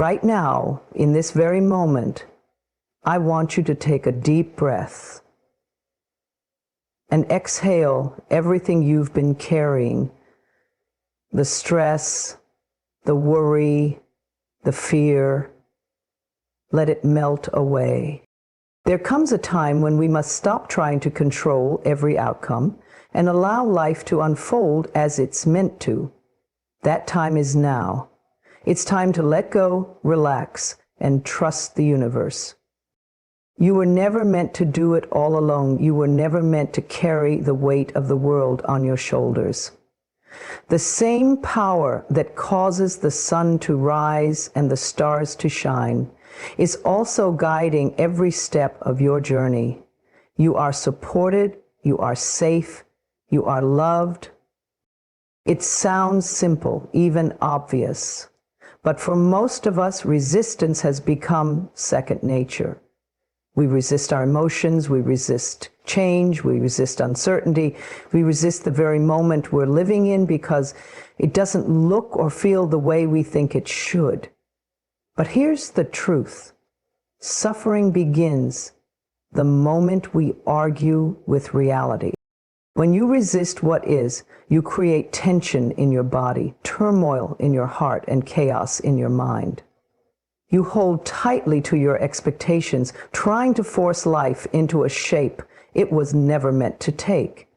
Right now, in this very moment, I want you to take a deep breath and exhale everything you've been carrying, the stress, the worry, the fear. Let it melt away. There comes a time when we must stop trying to control every outcome and allow life to unfold as it's meant to. That time is now. It's time to let go, relax, and trust the universe. You were never meant to do it all alone. You were never meant to carry the weight of the world on your shoulders. The same power that causes the sun to rise and the stars to shine is also guiding every step of your journey. You are supported, you are safe, you are loved. It sounds simple, even obvious. But for most of us, resistance has become second nature. We resist our emotions, we resist change, we resist uncertainty, we resist the very moment we're living in because it doesn't look or feel the way we think it should. But here's the truth. Suffering begins the moment we argue with reality. When you resist what is, you create tension in your body, turmoil in your heart, and chaos in your mind. You hold tightly to your expectations, trying to force life into a shape it was never meant to take.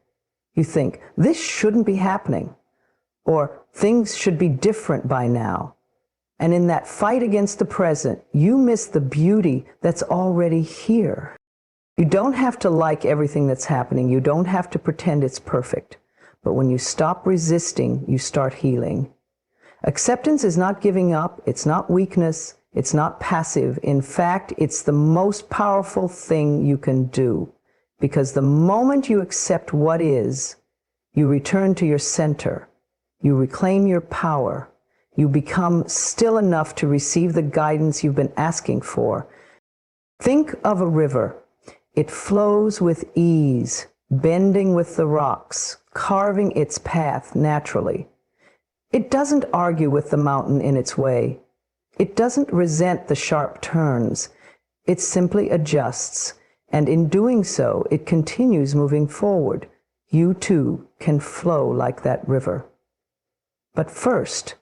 You think, this shouldn't be happening, or things should be different by now. And in that fight against the present, you miss the beauty that's already here. You don't have to like everything that's happening. You don't have to pretend it's perfect. But when you stop resisting, you start healing. Acceptance is not giving up. It's not weakness. It's not passive. In fact, it's the most powerful thing you can do. Because the moment you accept what is, you return to your center. You reclaim your power. You become still enough to receive the guidance you've been asking for. Think of a river. It flows with ease, bending with the rocks, carving its path naturally. It doesn't argue with the mountain in its way. It doesn't resent the sharp turns. It simply adjusts, and in doing so, it continues moving forward. You too can flow like that river. But first,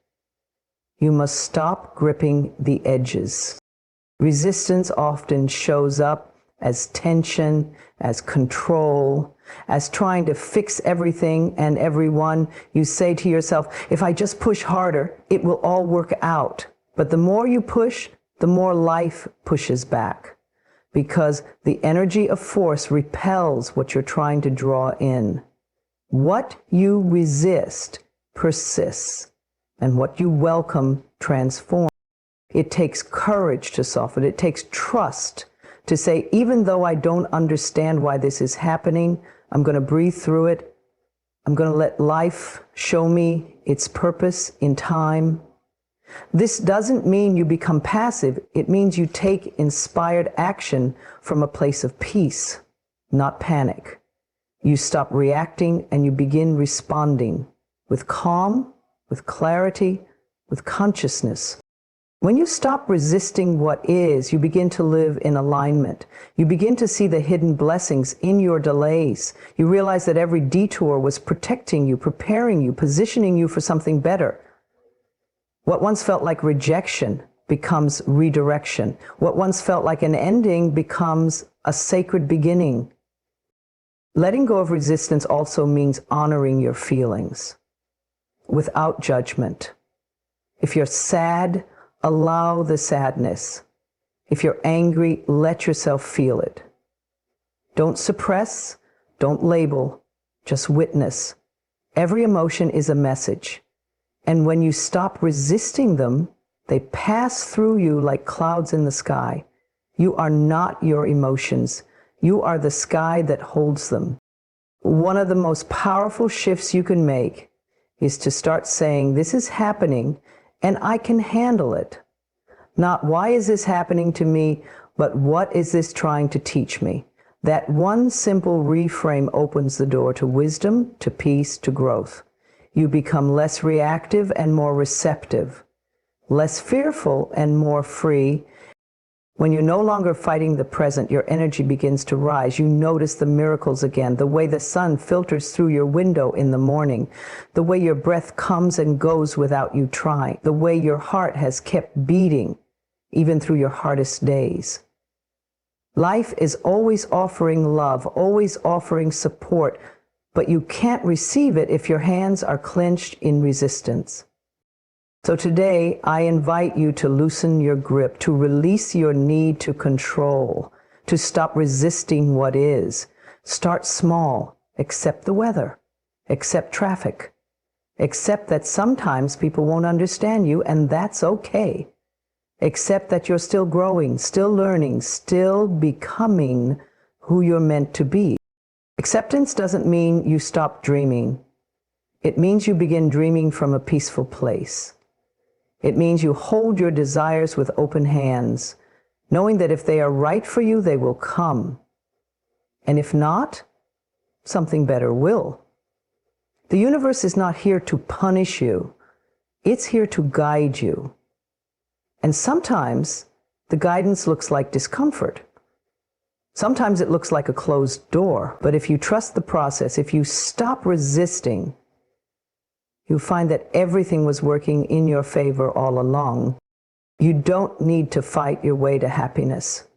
you must stop gripping the edges. Resistance often shows up as tension, as control, as trying to fix everything and everyone. You say to yourself, if I just push harder, it will all work out. But the more you push, the more life pushes back, because the energy of force repels what you're trying to draw in. What you resist persists, and what you welcome transforms. It takes courage to soften. It takes trust to say, even though I don't understand why this is happening, I'm going to breathe through it. I'm going to let life show me its purpose in time. This doesn't mean you become passive. It means you take inspired action from a place of peace, not panic. You stop reacting and you begin responding with calm, with clarity, with consciousness. When you stop resisting what is, you begin to live in alignment. You begin to see the hidden blessings in your delays. You realize that every detour was protecting you, preparing you, positioning you for something better. What once felt like rejection becomes redirection. What once felt like an ending becomes a sacred beginning. Letting go of resistance also means honoring your feelings without judgment. If you're sad, allow the sadness. If you're angry, let yourself feel it. Don't suppress, don't label, just witness. Every emotion is a message. And when you stop resisting them, they pass through you like clouds in the sky. You are not your emotions. You are the sky that holds them. One of the most powerful shifts you can make is to start saying, this is happening and I can handle it. Not why is this happening to me, but what is this trying to teach me? That one simple reframe opens the door to wisdom, to peace, to growth. You become less reactive and more receptive. less fearful and more free. When you're no longer fighting the present, your energy begins to rise. You notice the miracles again, the way the sun filters through your window in the morning, the way your breath comes and goes without you trying, the way your heart has kept beating even through your hardest days. Life is always offering love, always offering support, but you can't receive it if your hands are clenched in resistance. So today, I invite you to loosen your grip, to release your need to control, to stop resisting what is. Start small. Accept the weather. Accept traffic. Accept that sometimes people won't understand you, and that's okay. Accept that you're still growing, still learning, still becoming who you're meant to be. Acceptance doesn't mean you stop dreaming. It means you begin dreaming from a peaceful place. It means you hold your desires with open hands, knowing that if they are right for you, they will come. And if not, something better will. The universe is not here to punish you. It's here to guide you. And sometimes the guidance looks like discomfort. Sometimes it looks like a closed door. But if you trust the process, if you stop resisting, you find that everything was working in your favor all along. You don't need to fight your way to happiness.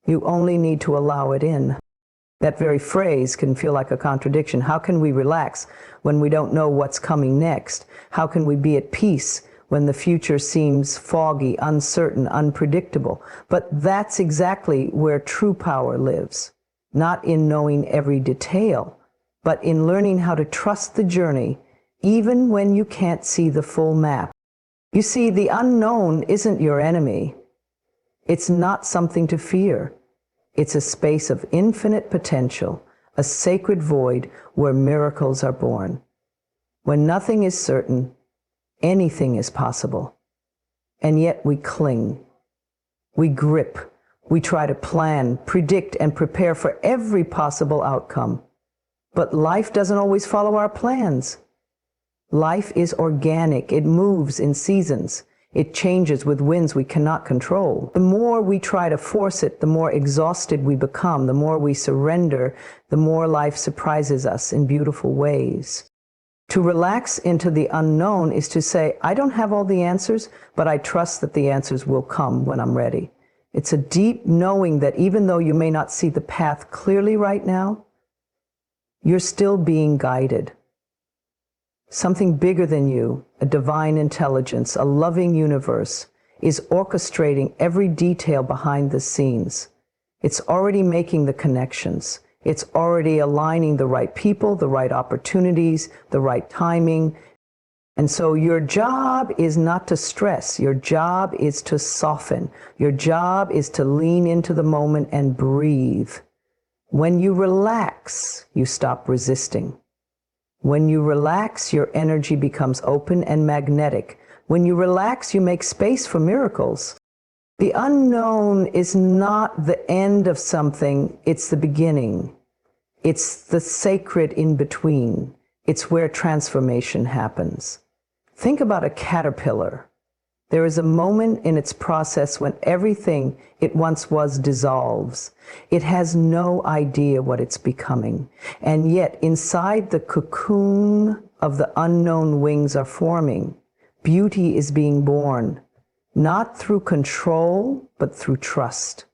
You only need to allow it in. That very phrase can feel like a contradiction. How can we relax when we don't know what's coming next? How can we be at peace when the future seems foggy, uncertain, unpredictable? But that's exactly where true power lives. Not in knowing every detail, but in learning how to trust the journey even when you can't see the full map. You see, the unknown isn't your enemy. It's not something to fear. It's a space of infinite potential, a sacred void where miracles are born. When nothing is certain, anything is possible. And yet we cling. We grip. We try to plan, predict, and prepare for every possible outcome. But life doesn't always follow our plans. Life is organic. It moves in seasons. It changes with winds we cannot control. The more we try to force it, the more exhausted we become. The more we surrender, the more life surprises us in beautiful ways. To relax into the unknown is to say, I don't have all the answers, but I trust that the answers will come when I'm ready. It's a deep knowing that even though you may not see the path clearly right now, you're still being guided. Something bigger than you, a divine intelligence, a loving universe, is orchestrating every detail behind the scenes. It's already making the connections. It's already aligning the right people, the right opportunities, the right timing. And so your job is not to stress. Your job is to soften. Your job is to lean into the moment and breathe. When you relax, you stop resisting. When you relax, your energy becomes open and magnetic. When you relax, you make space for miracles. The unknown is not the end of something, it's the beginning. It's the sacred in between. It's where transformation happens. Think about a caterpillar. There is a moment in its process when everything it once was dissolves. It has no idea what it's becoming. And yet, inside the cocoon of the unknown, wings are forming. Beauty is being born, not through control, but through trust.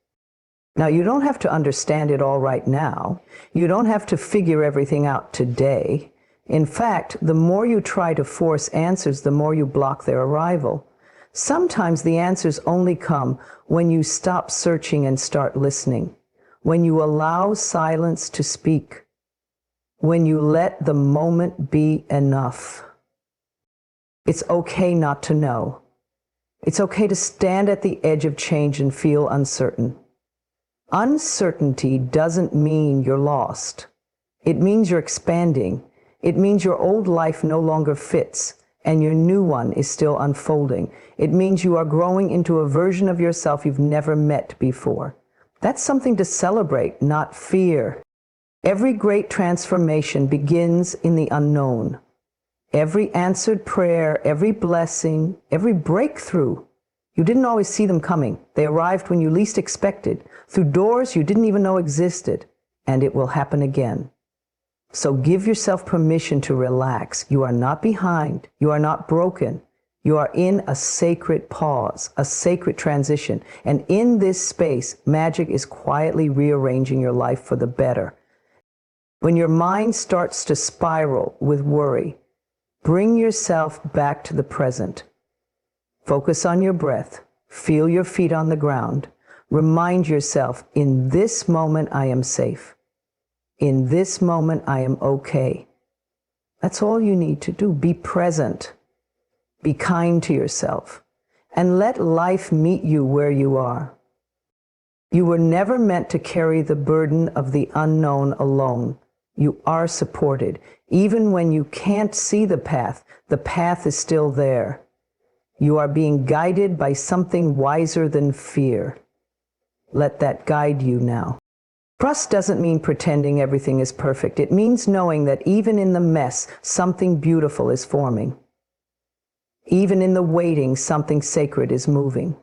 Now, you don't have to understand it all right now. You don't have to figure everything out today. In fact, the more you try to force answers, the more you block their arrival. Sometimes the answers only come when you stop searching and start listening, when you allow silence to speak, when you let the moment be enough. It's okay not to know. It's okay to stand at the edge of change and feel uncertain. Uncertainty doesn't mean you're lost. It means you're expanding. It means your old life no longer fits and your new one is still unfolding. It means you are growing into a version of yourself you've never met before. That's something to celebrate, not fear. Every great transformation begins in the unknown. Every answered prayer, every blessing, every breakthrough, you didn't always see them coming. They arrived when you least expected, through doors you didn't even know existed, and it will happen again. So give yourself permission to relax. You are not behind. You are not broken. You are in a sacred pause, a sacred transition. And in this space, magic is quietly rearranging your life for the better. When your mind starts to spiral with worry, bring yourself back to the present. Focus on your breath. Feel your feet on the ground. Remind yourself, in this moment I am safe. In this moment I am okay. That's all you need to do. Be present. Be kind to yourself. And let life meet you where you are. You were never meant to carry the burden of the unknown alone. You are supported. Even when you can't see the path is still there. You are being guided by something wiser than fear. Let that guide you now. Trust doesn't mean pretending everything is perfect. It means knowing that even in the mess, something beautiful is forming. Even in the waiting, something sacred is moving.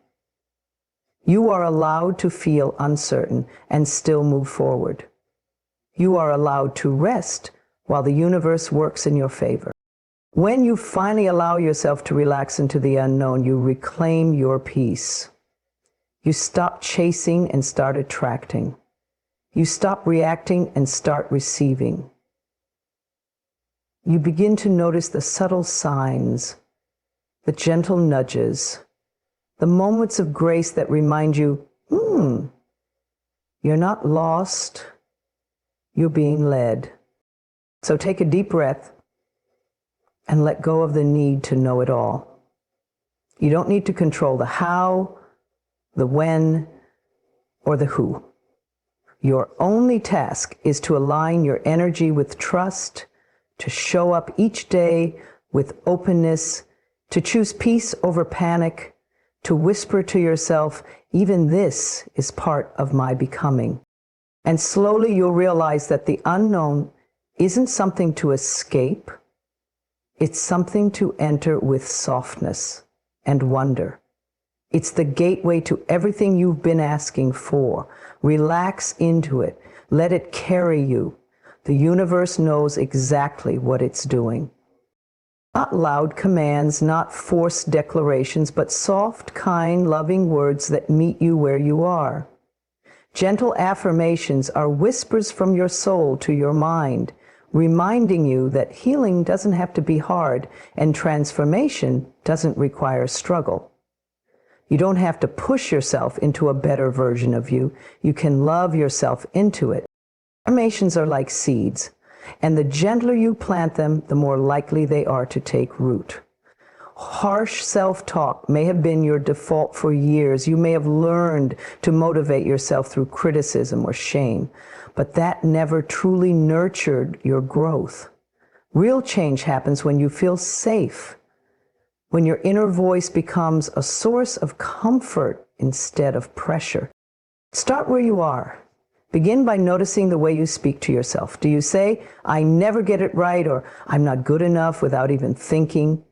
You are allowed to feel uncertain and still move forward. You are allowed to rest while the universe works in your favor. When you finally allow yourself to relax into the unknown, you reclaim your peace. You stop chasing and start attracting. You stop reacting and start receiving. You begin to notice the subtle signs, the gentle nudges, the moments of grace that remind you, you're not lost, you're being led. So take a deep breath and let go of the need to know it all. You don't need to control the how, the when, or the who. Your only task is to align your energy with trust, to show up each day with openness, to choose peace over panic, to whisper to yourself, even this is part of my becoming. And slowly you'll realize that the unknown isn't something to escape. It's something to enter with softness and wonder. It's the gateway to everything you've been asking for. Relax into it. Let it carry you. The universe knows exactly what it's doing. Not loud commands, not forced declarations, but soft, kind, loving words that meet you where you are. Gentle affirmations are whispers from your soul to your mind, reminding you that healing doesn't have to be hard and transformation doesn't require struggle. You don't have to push yourself into a better version of you. You can love yourself into it. Affirmations are like seeds, and the gentler you plant them, the more likely they are to take root. Harsh self-talk may have been your default for years. You may have learned to motivate yourself through criticism or shame, but that never truly nurtured your growth. Real change happens when you feel safe, when your inner voice becomes a source of comfort instead of pressure. Start where you are. Begin by noticing the way you speak to yourself. Do you say, "I never get it right," or "I'm not good enough," without even thinking?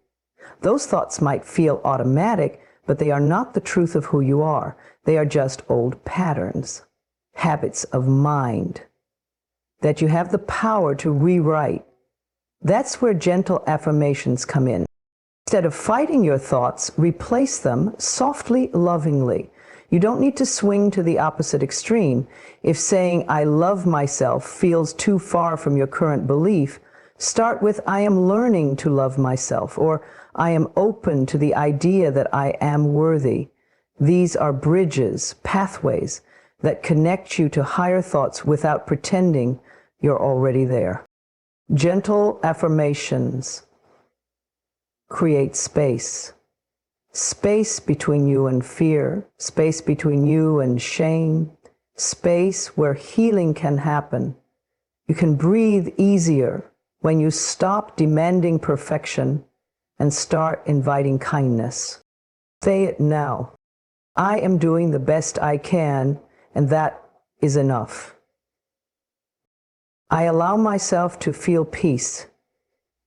Those thoughts might feel automatic, but they are not the truth of who you are. They are just old patterns, habits of mind that you have the power to rewrite. That's where gentle affirmations come in. Instead of fighting your thoughts, replace them softly, lovingly. You don't need to swing to the opposite extreme. If saying, "I love myself," feels too far from your current belief, start with, "I am learning to love myself," or "I am open to the idea that I am worthy." These are bridges, pathways that connect you to higher thoughts without pretending you're already there. Gentle affirmations create space. Space between you and fear, space between you and shame, space where healing can happen. You can breathe easier when you stop demanding perfection and start inviting kindness. Say it now. I am doing the best I can, and that is enough. I allow myself to feel peace,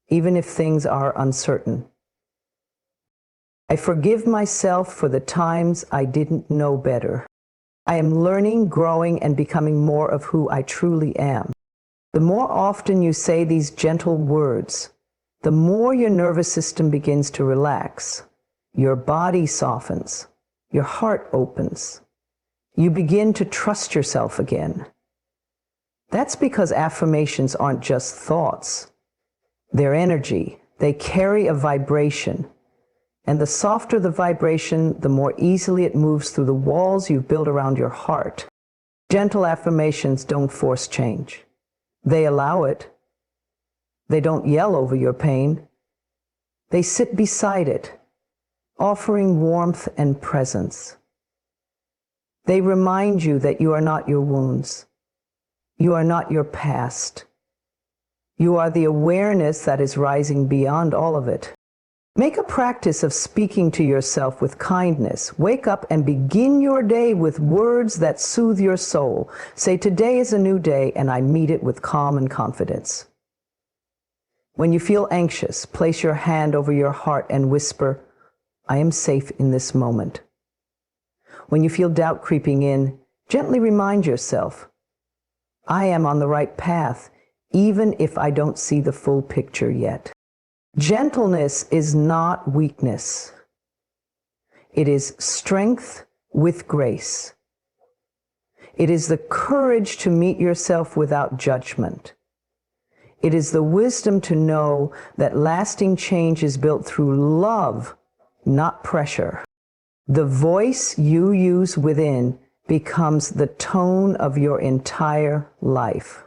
even if things are uncertain. I forgive myself for the times I didn't know better. I am learning, growing, and becoming more of who I truly am. The more often you say these gentle words, the more your nervous system begins to relax. Your body softens. Your heart opens. You begin to trust yourself again. That's because affirmations aren't just thoughts. They're energy. They carry a vibration. And the softer the vibration, the more easily it moves through the walls you've built around your heart. Gentle affirmations don't force change. They allow it. They don't yell over your pain. They sit beside it, offering warmth and presence. They remind you that you are not your wounds. You are not your past. You are the awareness that is rising beyond all of it. Make a practice of speaking to yourself with kindness. Wake up and begin your day with words that soothe your soul. Say, today is a new day, and I meet it with calm and confidence. When you feel anxious, place your hand over your heart and whisper, I am safe in this moment. When you feel doubt creeping in, gently remind yourself, I am on the right path, even if I don't see the full picture yet. Gentleness is not weakness. It is strength with grace. It is the courage to meet yourself without judgment. It is the wisdom to know that lasting change is built through love, not pressure. The voice you use within becomes the tone of your entire life.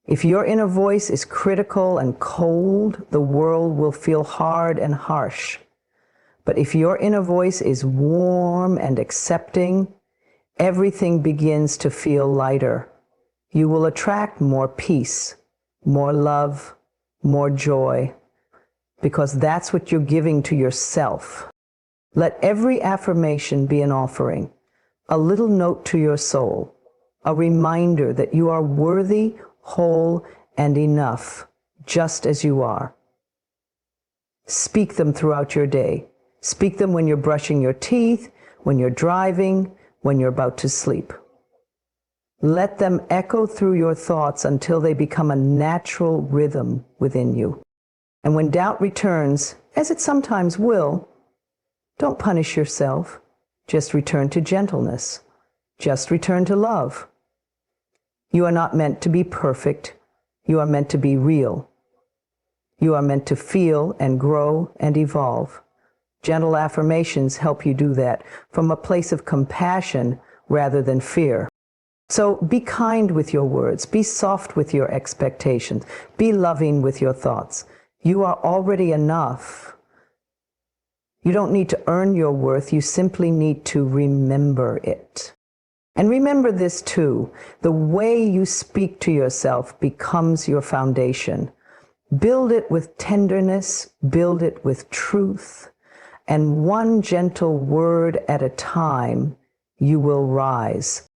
If your inner voice is critical and cold, the world will feel hard and harsh. But if your inner voice is warm and accepting, everything begins to feel lighter. You will attract more peace, more love, more joy, because that's what you're giving to yourself. Let every affirmation be an offering, a little note to your soul, a reminder that you are worthy, whole, and enough, just as you are. Speak them throughout your day. Speak them when you're brushing your teeth, when you're driving, when you're about to sleep. Let them echo through your thoughts until they become a natural rhythm within you. And when doubt returns, as it sometimes will, don't punish yourself. Just return to gentleness. Just return to love. You are not meant to be perfect. You are meant to be real. You are meant to feel and grow and evolve. Gentle affirmations help you do that from a place of compassion rather than fear. So be kind with your words. Be soft with your expectations. Be loving with your thoughts. You are already enough. You don't need to earn your worth. You simply need to remember it. And remember this too, the way you speak to yourself becomes your foundation. Build it with tenderness, build it with truth, and one gentle word at a time, you will rise.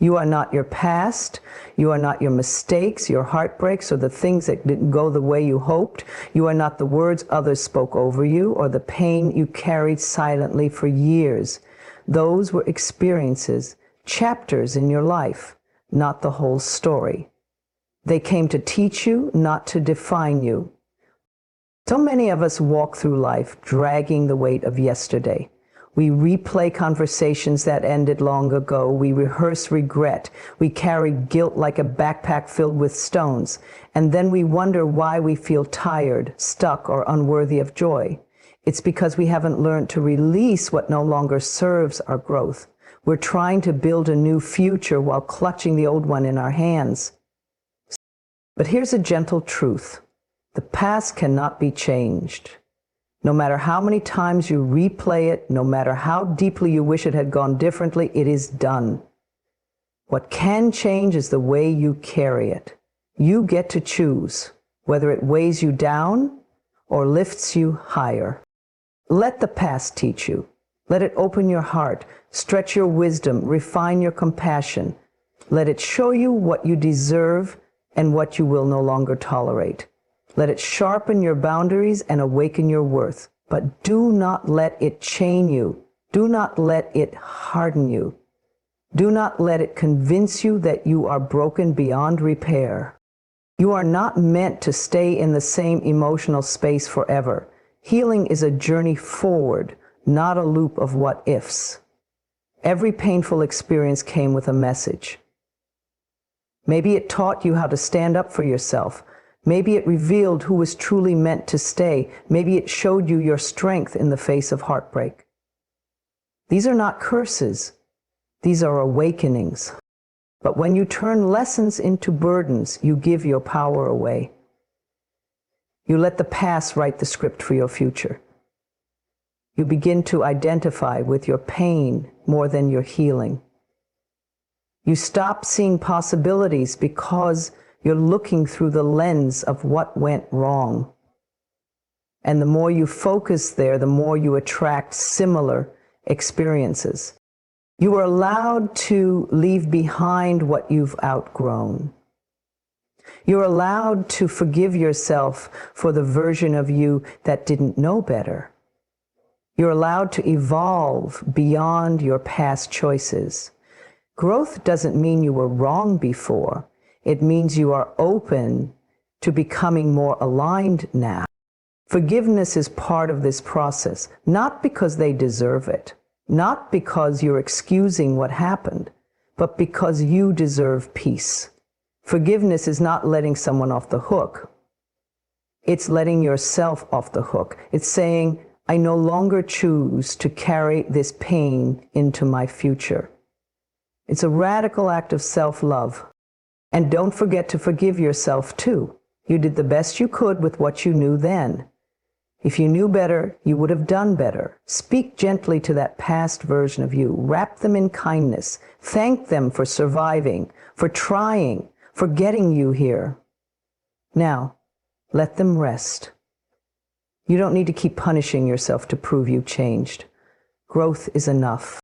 You are not your past, you are not your mistakes, your heartbreaks, or the things that didn't go the way you hoped. You are not the words others spoke over you, or the pain you carried silently for years. Those were experiences, chapters in your life, not the whole story. They came to teach you, not to define you. So many of us walk through life dragging the weight of yesterday. We replay conversations that ended long ago. We rehearse regret. We carry guilt like a backpack filled with stones. And then we wonder why we feel tired, stuck, or unworthy of joy. It's because we haven't learned to release what no longer serves our growth. We're trying to build a new future while clutching the old one in our hands. But here's a gentle truth. The past cannot be changed. No matter how many times you replay it, no matter how deeply you wish it had gone differently, it is done. What can change is the way you carry it. You get to choose whether it weighs you down or lifts you higher. Let the past teach you. Let it open your heart, stretch your wisdom, refine your compassion. Let it show you what you deserve and what you will no longer tolerate. Let it sharpen your boundaries and awaken your worth. But do not let it chain you. Do not let it harden you. Do not let it convince you that you are broken beyond repair. You are not meant to stay in the same emotional space forever. Healing is a journey forward, not a loop of what-ifs. Every painful experience came with a message. Maybe it taught you how to stand up for yourself. Maybe it revealed who was truly meant to stay. Maybe it showed you your strength in the face of heartbreak. These are not curses. These are awakenings. But when you turn lessons into burdens, you give your power away. You let the past write the script for your future. You begin to identify with your pain more than your healing. You stop seeing possibilities because you're looking through the lens of what went wrong. And the more you focus there, the more you attract similar experiences. You are allowed to leave behind what you've outgrown. You're allowed to forgive yourself for the version of you that didn't know better. You're allowed to evolve beyond your past choices. Growth doesn't mean you were wrong before. It means you are open to becoming more aligned now. Forgiveness is part of this process, not because they deserve it, not because you're excusing what happened, but because you deserve peace. Forgiveness is not letting someone off the hook. It's letting yourself off the hook. It's saying, I no longer choose to carry this pain into my future. It's a radical act of self-love. And don't forget to forgive yourself too. You did the best you could with what you knew then. If you knew better, you would have done better. Speak gently to that past version of you. Wrap them in kindness. Thank them for surviving, for trying, for getting you here. Now, let them rest. You don't need to keep punishing yourself to prove you've changed. Growth is enough.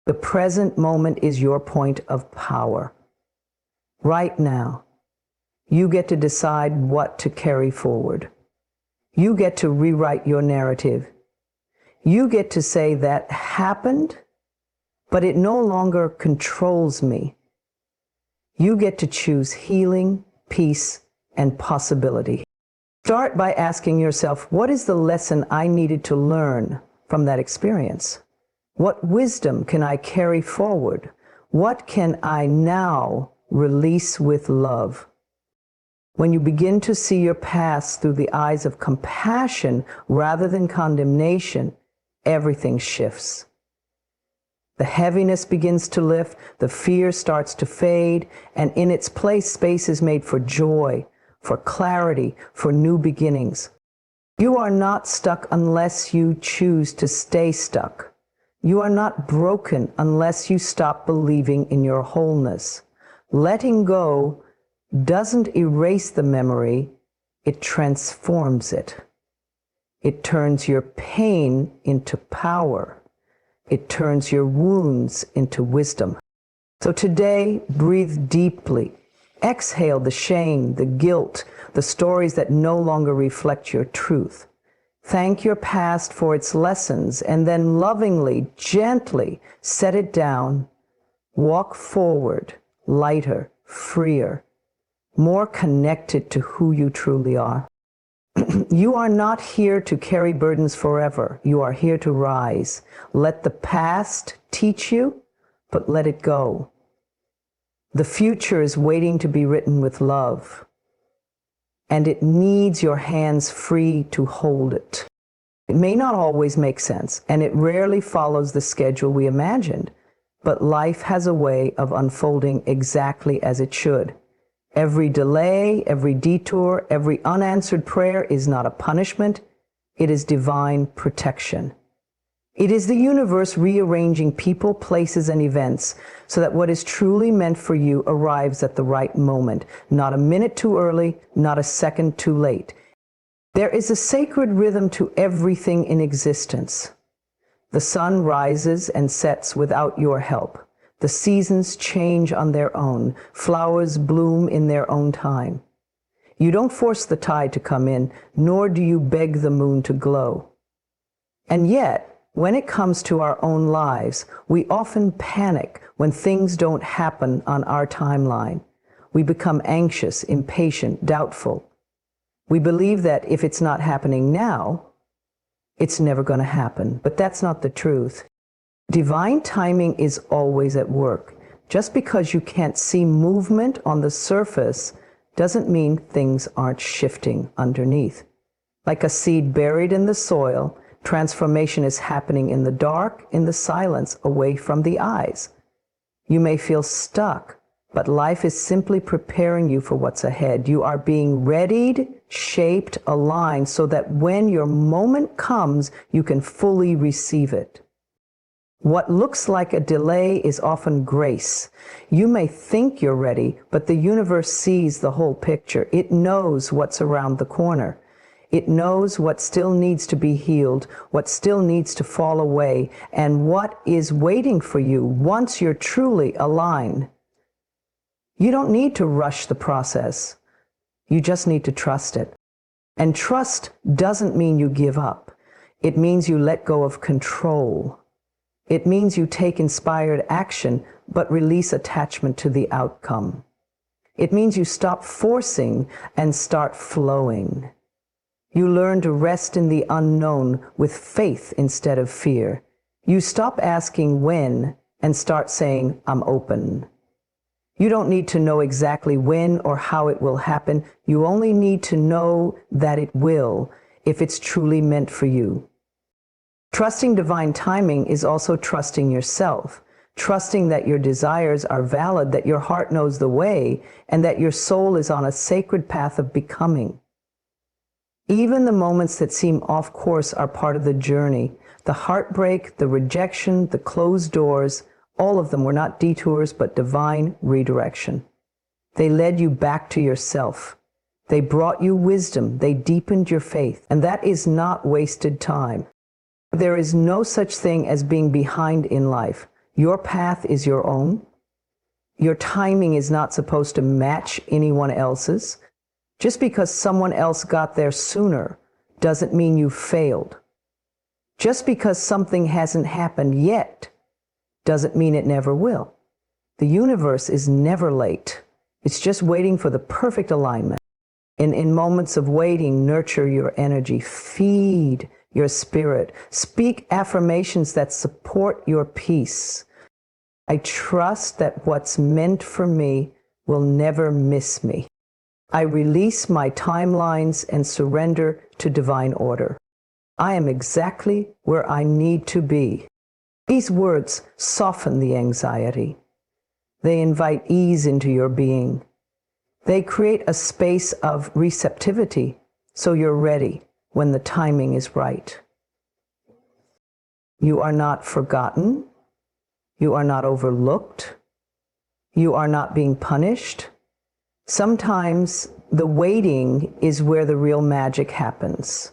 The present moment is your point of power. Right now, you get to decide what to carry forward. You get to rewrite your narrative. You get to say that happened, but it no longer controls me. You get to choose healing, peace, and possibility. Start by asking yourself, what is the lesson I needed to learn from that experience? What wisdom can I carry forward? What can I now release with love? When you begin to see your past through the eyes of compassion rather than condemnation, everything shifts. The heaviness begins to lift, the fear starts to fade, and in its place, space is made for joy, for clarity, for new beginnings. You are not stuck unless you choose to stay stuck. You are not broken unless you stop believing in your wholeness. Letting go doesn't erase the memory, it transforms it. It turns your pain into power. It turns your wounds into wisdom. So today, breathe deeply. Exhale the shame, the guilt, the stories that no longer reflect your truth. Thank your past for its lessons, and then lovingly, gently set it down. Walk forward, lighter, freer, more connected to who you truly are. You are not here to carry burdens forever. You are here to rise. Let the past teach you, but let it go. The future is waiting to be written with love, and it needs your hands free to hold it. It may not always make sense, and it rarely follows the schedule we imagined, but life has a way of unfolding exactly as it should. Every delay, every detour, every unanswered prayer is not a punishment, it is divine protection. It is the universe rearranging people, places, and events so that what is truly meant for you arrives at the right moment, not a minute too early, not a second too late. There is a sacred rhythm to everything in existence. The sun rises and sets without your help. The seasons change on their own. Flowers bloom in their own time. You don't force the tide to come in, nor do you beg the moon to glow. And yet, when it comes to our own lives, we often panic when things don't happen on our timeline. We become anxious, impatient, doubtful. We believe that if it's not happening now, it's never going to happen. But that's not the truth. Divine timing is always at work. Just because you can't see movement on the surface doesn't mean things aren't shifting underneath. Like a seed buried in the soil, transformation is happening in the dark, in the silence, away from the eyes. You may feel stuck, but life is simply preparing you for what's ahead. You are being readied, shaped, aligned, so that when your moment comes, you can fully receive it. What looks like a delay is often grace. You may think you're ready, but the universe sees the whole picture. It knows what's around the corner. It knows what still needs to be healed, what still needs to fall away, and what is waiting for you once you're truly aligned. You don't need to rush the process. You just need to trust it. And trust doesn't mean you give up. It means you let go of control. It means you take inspired action, but release attachment to the outcome. It means you stop forcing and start flowing. You learn to rest in the unknown with faith instead of fear. You stop asking when and start saying, I'm open. You don't need to know exactly when or how it will happen. You only need to know that it will, if it's truly meant for you. Trusting divine timing is also trusting yourself, trusting that your desires are valid, that your heart knows the way, and that your soul is on a sacred path of becoming. Even the moments that seem off course are part of the journey. The heartbreak, the rejection, the closed doors, all of them were not detours, but divine redirection. They led you back to yourself. They brought you wisdom. They deepened your faith. And that is not wasted time. There is no such thing as being behind in life. Your path is your own. Your timing is not supposed to match anyone else's. Just because someone else got there sooner doesn't mean you failed. Just because something hasn't happened yet doesn't mean it never will. The universe is never late. It's just waiting for the perfect alignment. And in moments of waiting, nurture your energy, feed your spirit, speak affirmations that support your peace. I trust that what's meant for me will never miss me. I release my timelines and surrender to divine order. I am exactly where I need to be. These words soften the anxiety. They invite ease into your being. They create a space of receptivity, so you're ready when the timing is right. You are not forgotten. You are not overlooked. You are not being punished. Sometimes the waiting is where the real magic happens.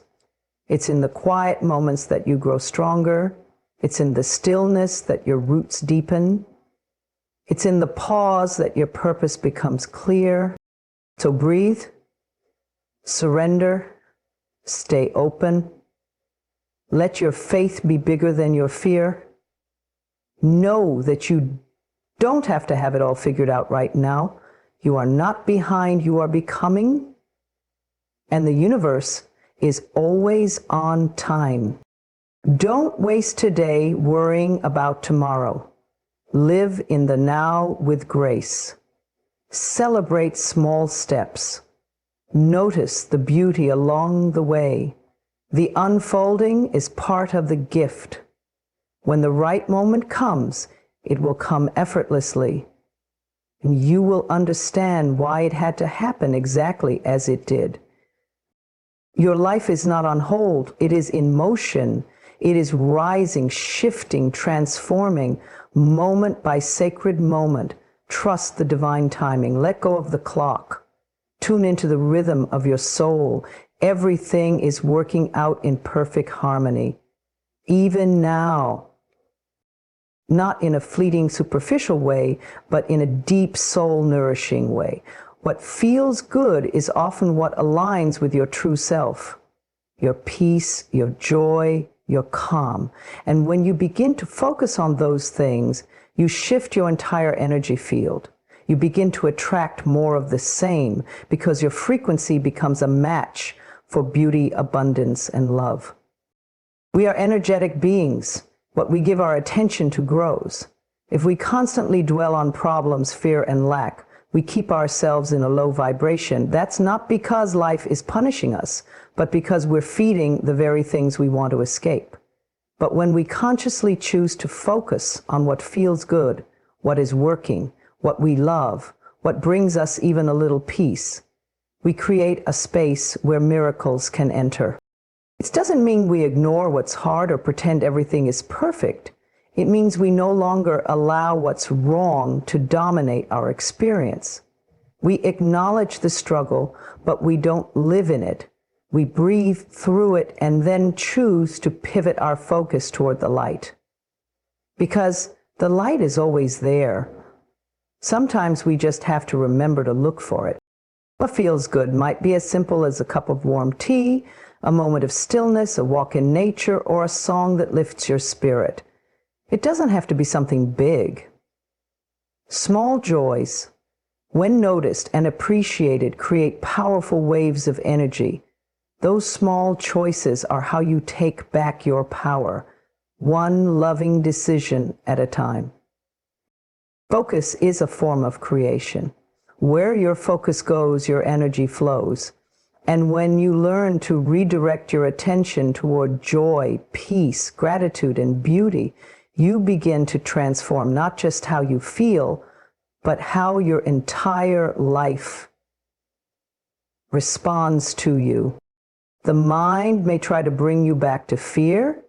It's in the quiet moments that you grow stronger. It's in the stillness that your roots deepen. It's in the pause that your purpose becomes clear. So breathe, surrender, stay open. Let your faith be bigger than your fear. Know that you don't have to have it all figured out right now. You are not behind, you are becoming. And the universe is always on time. Don't waste today worrying about tomorrow. Live in the now with grace. Celebrate small steps. Notice the beauty along the way. The unfolding is part of the gift. When the right moment comes, it will come effortlessly. And you will understand why it had to happen exactly as it did. Your life is not on hold. It is in motion. It is rising, shifting, transforming, moment by sacred moment. Trust the divine timing. Let go of the clock. Tune into the rhythm of your soul. Everything is working out in perfect harmony. Even now. Not in a fleeting, superficial way, but in a deep, soul-nourishing way. What feels good is often what aligns with your true self, your peace, your joy, your calm. And when you begin to focus on those things, you shift your entire energy field. You begin to attract more of the same because your frequency becomes a match for beauty, abundance, and love. We are energetic beings. What we give our attention to grows. If we constantly dwell on problems, fear, and lack, we keep ourselves in a low vibration. That's not because life is punishing us, but because we're feeding the very things we want to escape. But when we consciously choose to focus on what feels good, what is working, what we love, what brings us even a little peace, we create a space where miracles can enter. It doesn't mean we ignore what's hard or pretend everything is perfect. It means we no longer allow what's wrong to dominate our experience. We acknowledge the struggle, but we don't live in it. We breathe through it and then choose to pivot our focus toward the light. Because the light is always there. Sometimes we just have to remember to look for it. What feels good might be as simple as a cup of warm tea, a moment of stillness, a walk in nature, or a song that lifts your spirit. It doesn't have to be something big. Small joys, when noticed and appreciated, create powerful waves of energy. Those small choices are how you take back your power, one loving decision at a time. Focus is a form of creation. Where your focus goes, your energy flows. And when you learn to redirect your attention toward joy, peace, gratitude, and beauty, you begin to transform not just how you feel, but how your entire life responds to you. The mind may try to bring you back to fear.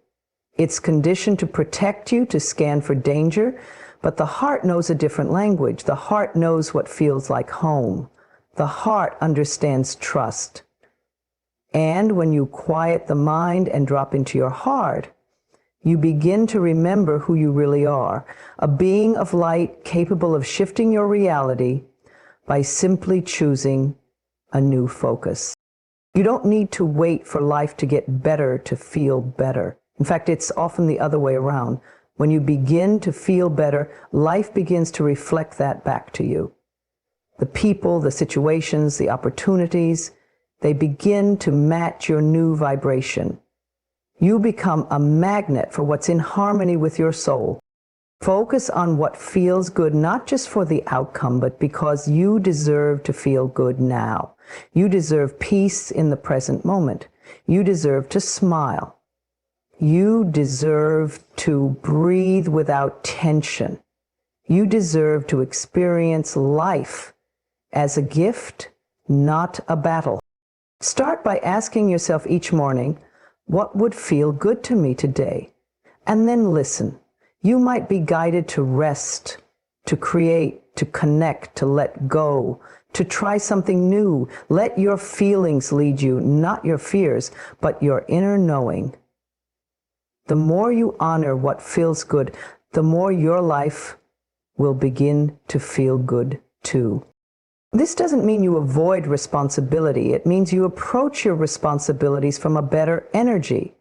It's conditioned to protect you, to scan for danger, but the heart knows a different language. The heart knows what feels like home. The heart understands trust. And when you quiet the mind and drop into your heart, you begin to remember who you really are, a being of light capable of shifting your reality by simply choosing a new focus. You don't need to wait for life to get better to feel better. In fact, it's often the other way around. When you begin to feel better, life begins to reflect that back to you. The people, the situations, the opportunities, they begin to match your new vibration. You become a magnet for what's in harmony with your soul. Focus on what feels good, not just for the outcome, but because you deserve to feel good now. You deserve peace in the present moment. You deserve to smile. You deserve to breathe without tension. You deserve to experience life as a gift, not a battle. Start by asking yourself each morning, what would feel good to me today? And then listen. You might be guided to rest, to create, to connect, to let go, to try something new. Let your feelings lead you, not your fears, but your inner knowing. The more you honor what feels good, the more your life will begin to feel good too. This doesn't mean you avoid responsibility. It means you approach your responsibilities from a better energy.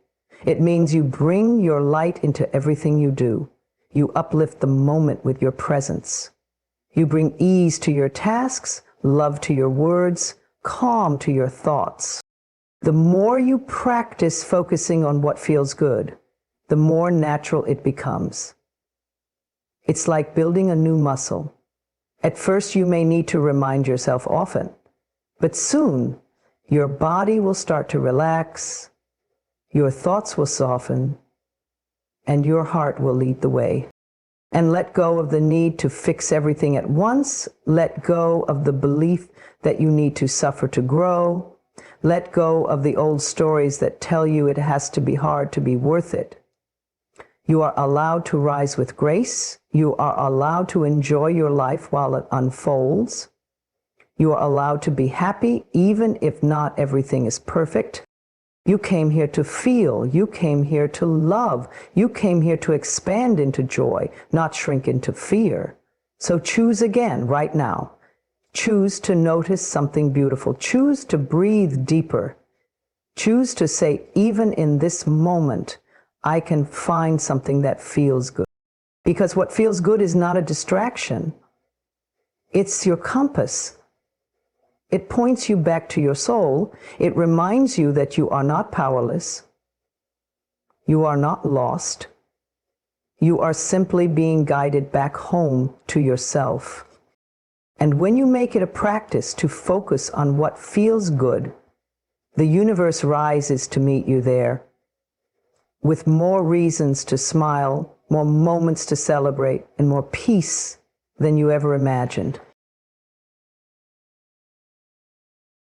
It means you bring your light into everything you do. You uplift the moment with your presence. You bring ease to your tasks, love to your words, calm to your thoughts. The more you practice focusing on what feels good, the more natural it becomes. It's like building a new muscle. At first, you may need to remind yourself often, but soon your body will start to relax, your thoughts will soften, and your heart will lead the way. And let go of the need to fix everything at once. Let go of the belief that you need to suffer to grow. Let go of the old stories that tell you it has to be hard to be worth it. You are allowed to rise with grace. You are allowed to enjoy your life while it unfolds. You are allowed to be happy even if not everything is perfect. You came here to feel. You came here to love. You came here to expand into joy, not shrink into fear. So choose again right now. Choose to notice something beautiful. Choose to breathe deeper. Choose to say, even in this moment, I can find something that feels good. Because what feels good is not a distraction. It's your compass. It points you back to your soul. It reminds you that you are not powerless. You are not lost. You are simply being guided back home to yourself. And when you make it a practice to focus on what feels good, the universe rises to meet you there with more reasons to smile, more moments to celebrate, and more peace than you ever imagined.